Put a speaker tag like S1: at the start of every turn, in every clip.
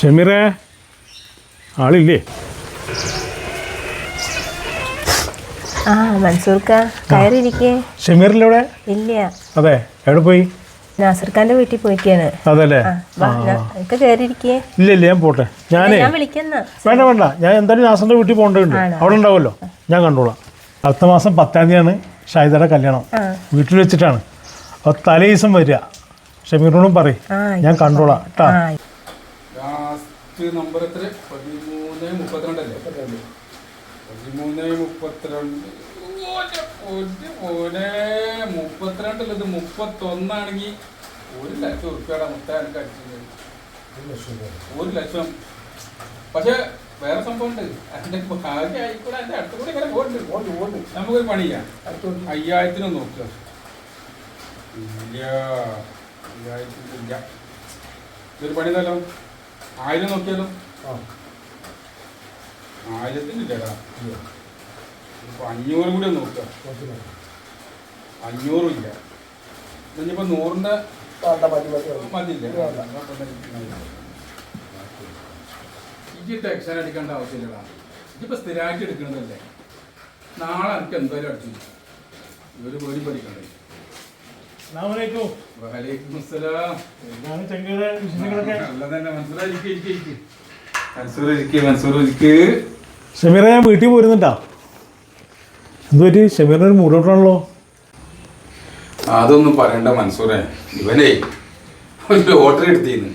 S1: ഷമീറേ, ആളില്ലേ?
S2: ആ മൻസൂർക്ക കയറിയിരിക്കേ.
S1: ഷമീറിലൂടെ
S2: ഇല്ല.
S1: അതെ, എവിടെ പോയി?
S2: നാസർഖാന്റെ വീട്ടിൽ പോയിക്കാണ്.
S1: അതല്ലേ,
S2: കയറിയിരിക്കേ.
S1: ഇല്ല ഇല്ല, ഞാൻ പോട്ടെ. ഞാൻ
S2: വിളിക്കുന്ന
S1: വേണ്ട, ഞാൻ എന്തായാലും നാസറിന്റെ വീട്ടിൽ പോകേണ്ടതുണ്ട്. അവിടെ ഉണ്ടാവുമല്ലോ, ഞാൻ കണ്ടോളാം. അടുത്ത മാസം 10-ാം തീയതിയാണ് ഷാഹിദയുടെ കല്യാണം. വീട്ടിൽ വെച്ചിട്ടാണ്. അപ്പോൾ തലേ ദിവസം വരിക. ഷമീറിനോടും പറയും, ഞാൻ കണ്ടോളാം കേട്ടോ.
S3: നമ്പർ എത്ര? 13:32 അല്ലേ? 13:32 ഇത് 31 ആണെങ്കിൽ 1,00,000 ഉറുപ്പിയുടെ മുത്ത എനിക്ക് അടിച്ചത്. 1,00,000. പക്ഷെ വേറെ സംഭവം ഉണ്ട്. അതിന്റെ ഭാഗ്യം ആയിക്കൂടെ, അതിന്റെ അടുത്ത കൂടെ ഇങ്ങനെ പോകുന്നുണ്ട്. നമുക്കൊരു പണി ചെയ്യാം. 5,000 നോക്കുക. ഇല്ല, 5,000 ഇല്ല. ഇതൊരു പണി തല്ലോ. 1,000 നോക്കിയാലോ? 1,000-നില്ലടാ. ഇപ്പൊ 500 കൂടി നോക്കുക. 500 ഇല്ല. ഇനിയിപ്പോ 100-ന്റെ മതിയില്ല. ഈ ടെൻഷൻ അടിക്കേണ്ട ആവശ്യമില്ലടാ. ഇതിപ്പോ സ്ഥിരമായിട്ട് എടുക്കണതല്ലേ. നാളെ എനിക്ക് എന്തായാലും അടിച്ചു. ഇവര് പേടി പഠിക്കണ്ടേ.
S1: ഷമീറ, ഞാൻ വീട്ടിൽ പോരുന്നുണ്ടാ. എന്തുപറ്റി? ഷമീറിനൊരു മൂടോട്ടാണല്ലോ.
S3: അതൊന്നും പറയണ്ട മൻസൂറെ. ഇവനെ ഒരു ലോട്ടറി എടുത്തിന്ന്.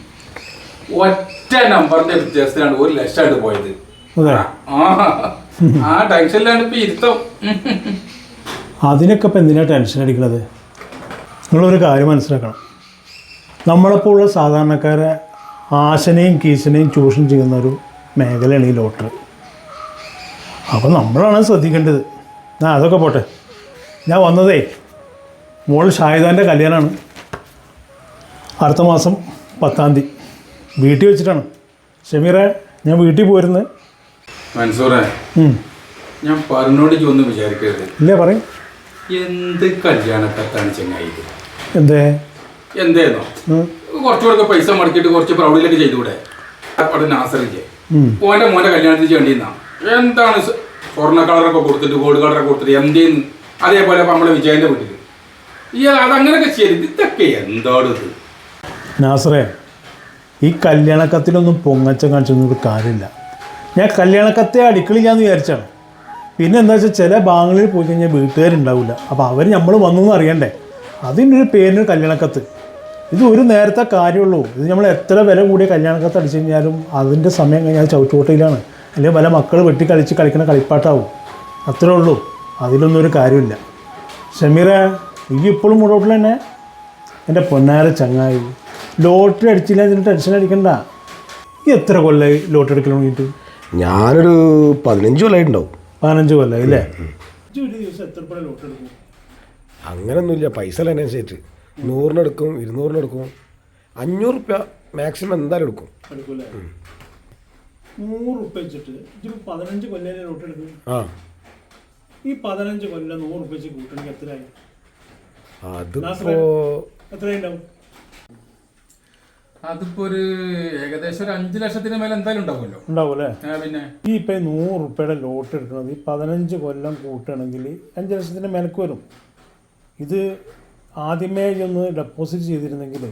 S3: ഒറ്റ നമ്പറിന്റെ വ്യത്യാസത്തിലാണ് 1,00,000 പോയത്. ആ ടെൻഷനിലാണ് ഇപ്പൊ ഇരുത്തം.
S1: അതിനൊക്കെ ഇപ്പം എന്തിനാ ടെൻഷൻ അടിക്കണത്? നിങ്ങളൊരു കാര്യം മനസ്സിലാക്കണം. നമ്മളെപ്പോലുള്ള സാധാരണക്കാരെ ആശനെയും കീശനെയും ചൂഷണം ചെയ്യുന്ന ഒരു മേഖലയാണ് ഈ ലോട്ടറി. അപ്പോൾ നമ്മളാണ് ശ്രദ്ധിക്കേണ്ടത്. അതൊക്കെ പോട്ടെ. ഞാൻ വന്നതേ, മോൾ ഷാഹിദാൻ്റെ കല്യാണമാണ്. അടുത്ത മാസം 10-ാം തീയതി വീട്ടിൽ വെച്ചിട്ടാണ്. ഷമീറെ, ഞാൻ വീട്ടിൽ പോരുന്നത്.
S3: മൻസൂറെ, ഞാൻ പറഞ്ഞോടേക്ക് ഒന്നും വിചാരിക്കരുത്.
S1: ഇല്ല, പറയും.
S3: എന്ത് കല്യാണക്കത്താണ് ചെങ്ങായി? എന്തേന്നോ കുറച്ചുകൂടെ പൈസ മുടക്കിയിട്ട് കുറച്ച് പ്രൗഢിലൊക്കെ ചെയ്തുകൂടെ? അവിടെ നാസറില്ലേ, മോന്റെ കല്യാണത്തിന് ചെയ്യേണ്ടിന്നാ. എന്താണ് സ്വർണ്ണ കളറൊക്കെ കൊടുത്തിട്ട് ഗോൾഡ് കളറൊക്കെ കൊടുത്തിട്ട് എന്തേന്ന്? അതേപോലെ നമ്മുടെ വിജയന്റെ വീട്ടിൽ അതങ്ങനെയൊക്കെ ശരി. ഇതൊക്കെ എന്താണ് ഇത്?
S1: നാസറേ, ഈ കല്യാണക്കത്തിലൊന്നും പൊങ്ങച്ചം കാണിച്ചൊന്നും കാര്യമില്ല. ഞാൻ കല്യാണക്കത്തെ അടുക്കളില്ലാന്ന് വിചാരിച്ചാണ്. പിന്നെ എന്താ വെച്ചാൽ ചില ഭാഗങ്ങളിൽ പോയി കഴിഞ്ഞാൽ വീട്ടുകാരുണ്ടാവില്ല. അപ്പോൾ അവർ നമ്മൾ വന്നൊന്നും അറിയണ്ടേ. അതിനൊരു പേരിന് കല്യാണക്കത്ത്. ഇത് ഒരു നേരത്തെ കാര്യമുള്ളൂ. ഇത് നമ്മൾ എത്ര വില കൂടിയ കല്യാണക്കത്ത് അടിച്ചു കഴിഞ്ഞാലും അതിൻ്റെ സമയം കഴിഞ്ഞാൽ ചവിട്ടുകൊട്ടയിലാണ്. അല്ലെങ്കിൽ പല മക്കൾ കളിക്കുന്ന കളിപ്പാട്ടാവും. അത്രേ ഉള്ളൂ. അതിലൊന്നും ഒരു കാര്യമില്ല. ഷമീറ, ഈ ഇപ്പോഴും മുടോട്ടിൽ തന്നെ. എൻ്റെ പൊന്നാര ചങ്ങായി, ലോട്ടറി അടിച്ചില്ല, ഇതിന് ടെൻഷൻ അടിക്കണ്ട. ഈ എത്ര കൊല്ലമായി ലോട്ടറി അടിക്കണം വേണ്ടിയിട്ട്?
S4: ഞാനൊരു 15 കൊല്ലമായിട്ടുണ്ടാവും.
S1: 15 കൊല്ലം അല്ലേ? ഒരു ദിവസം എത്ര ലോട്ടറി എടുക്കും?
S4: അങ്ങനൊന്നുമില്ല. പൈസ അതിനനുസരിച്ച് 100-ന് എടുക്കും, 200-ന് എടുക്കും, 500 റുപ്യ മാക്സിമം എന്തായാലും എടുക്കും.
S1: എടുക്കൂല്ലേ? 100 റുപ്യ വെച്ചിട്ട് 15 കൊല്ലം ലോട്ടറി എടുക്കും. ഈ 15 കൊല്ലം 100 റുപ്യ വെച്ച് കൂട്ടണമെങ്കിൽ എത്രയായി? എത്രയുണ്ടാവും?
S3: അതിപ്പോ ഒരു ഏകദേശം ഒരു 5 ലക്ഷത്തിന് മേലെ എന്തായാലും ഉണ്ടാവുമല്ലോ.
S1: ഉണ്ടാവുമല്ലേ?
S3: പിന്നെ
S1: ഈ ഇപ്പം 100 റുപ്യയുടെ ലോട്ടറി എടുക്കുന്നത് ഈ 15 കൊല്ലം കൂട്ടുകയാണെങ്കിൽ 5 ലക്ഷത്തിന് മേലേക്ക് വരും. ഇത് ആദ്യമേ ഒന്ന് ഡെപ്പോസിറ്റ് ചെയ്തിരുന്നെങ്കിൽ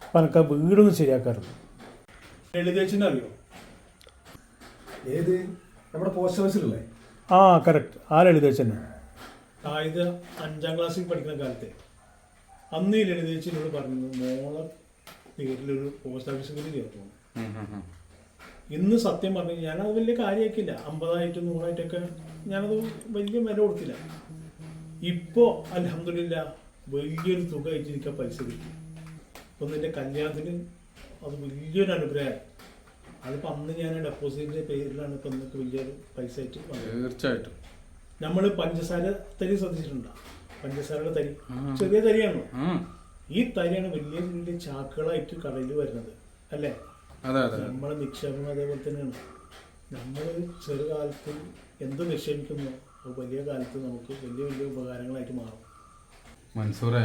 S1: ഇപ്പം എനിക്ക് ആ വീടൊന്ന് ശരിയാക്കാറുണ്ട്. ലളിതേച്ചിനെ അറിയോ?
S4: ഏത്? നമ്മുടെ പോസ്റ്റ് ഓഫീസിലല്ലേ?
S1: ആ, കറക്റ്റ്. ആ ലളിതേച്ചനെ. ഇത് 5-ാം ക്ലാസ്സിൽ പഠിക്കുന്ന കാലത്തെ അന്ന് ഈ ലളിതേച്ചിനോട് പറഞ്ഞത് മോളെ പേരിലൊരു പോസ്റ്റ് ഓഫീസിൽ ചേർത്തു. ഇന്ന് സത്യം പറഞ്ഞു ഞാനത് വലിയ കാര്യമാക്കില്ല. 50,000 100,000 ഞാനത് വലിയ വില കൊടുത്തില്ല. ഇപ്പോൾ അൽഹംദുലില്ലാ വലിയൊരു തുക അയച്ച് എനിക്ക് പൈസ കിട്ടി. അപ്പം എൻ്റെ കല്യാണത്തിന് അത് വലിയൊരു അനുഗ്രഹമായി. അതിപ്പോൾ അന്ന് ഞാൻ ഡെപ്പോസിറ്റിൻ്റെ പേരിലാണ് ഇപ്പം ഇന്നൊക്കെ വലിയൊരു പൈസ ആയിട്ട് വന്നത്.
S3: തീർച്ചയായിട്ടും.
S1: നമ്മൾ പഞ്ചസാര തരി ശ്രദ്ധിച്ചിട്ടുണ്ടോ? പഞ്ചസാരയുടെ തരി ചെറിയ തരിയാണോ? ഈ തരിയാണ് വലിയ വലിയ ചാക്കുകളായിട്ട് കടയിൽ വരുന്നത് അല്ലേ? നമ്മളെ നിക്ഷേപം അതേപോലെ തന്നെയാണ്. നമ്മൾ ചെറുകാലത്ത് എന്ത് നിക്ഷേപിക്കുന്നു വലിയ കാലത്ത് നമുക്ക് വലിയ വലിയ ഉപകാരങ്ങളായിട്ട് മാറും.
S3: മൻസൂറെ,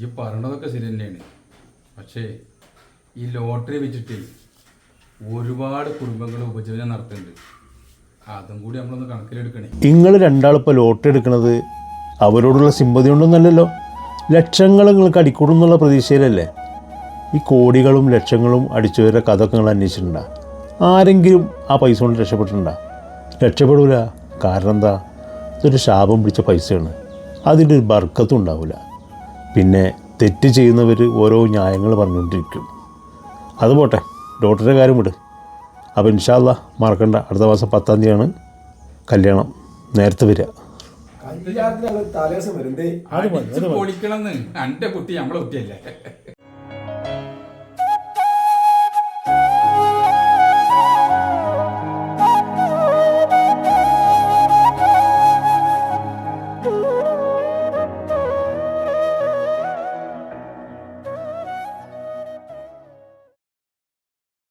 S3: ഈ പറയണതൊക്കെ ശരി തന്നെയാണ്. പക്ഷേ ഈ ലോട്ടറി വെച്ചിട്ട് ഒരുപാട് കുടുംബങ്ങൾ ഉപജീവനം നടത്തുന്നുണ്ട്. അതും കൂടി നമ്മളൊന്ന് കണക്കിലെടുക്കണേ.
S1: നിങ്ങൾ രണ്ടാളിപ്പോൾ ലോട്ടറി എടുക്കുന്നത് അവരോടുള്ള സിമ്പതി കൊണ്ടൊന്നല്ലല്ലോ. ലക്ഷങ്ങൾ നിങ്ങൾക്ക് അടിക്കൂടും എന്നുള്ള പ്രതീക്ഷയിലല്ലേ. ഈ കോടികളും ലക്ഷങ്ങളും അടിച്ചവരുടെ കഥയൊക്കെ നിങ്ങൾ അന്വേഷിച്ചിട്ടുണ്ടോ? ആരെങ്കിലും ആ പൈസ കൊണ്ട് രക്ഷപ്പെട്ടിട്ടുണ്ടോ? രക്ഷപ്പെടില്ല. കാരണം എന്താ? ഇതൊരു ശാപം പിടിച്ച പൈസയാണ്. അതിൻ്റെ ഒരു ബർക്കത്തും ഉണ്ടാവില്ല. പിന്നെ തെറ്റ് ചെയ്യുന്നവർ ഓരോ ന്യായങ്ങൾ പറഞ്ഞുകൊണ്ടിരിക്കും. അത് പോട്ടെ, ഡോക്ടറുടെ കാര്യം വിട്. അപ്പോൾ ഇൻഷാ അല്ലാ മറക്കണ്ട, അടുത്ത മാസം 10-ാം തീയതിയാണ് കല്യാണം. നേരത്തെ വരിക.
S4: തലേദിവസം വരും.
S3: പൊളിക്കണം എന്ന് എൻ്റെ കുട്ടി നമ്മളെ കുട്ടിയല്ലേ.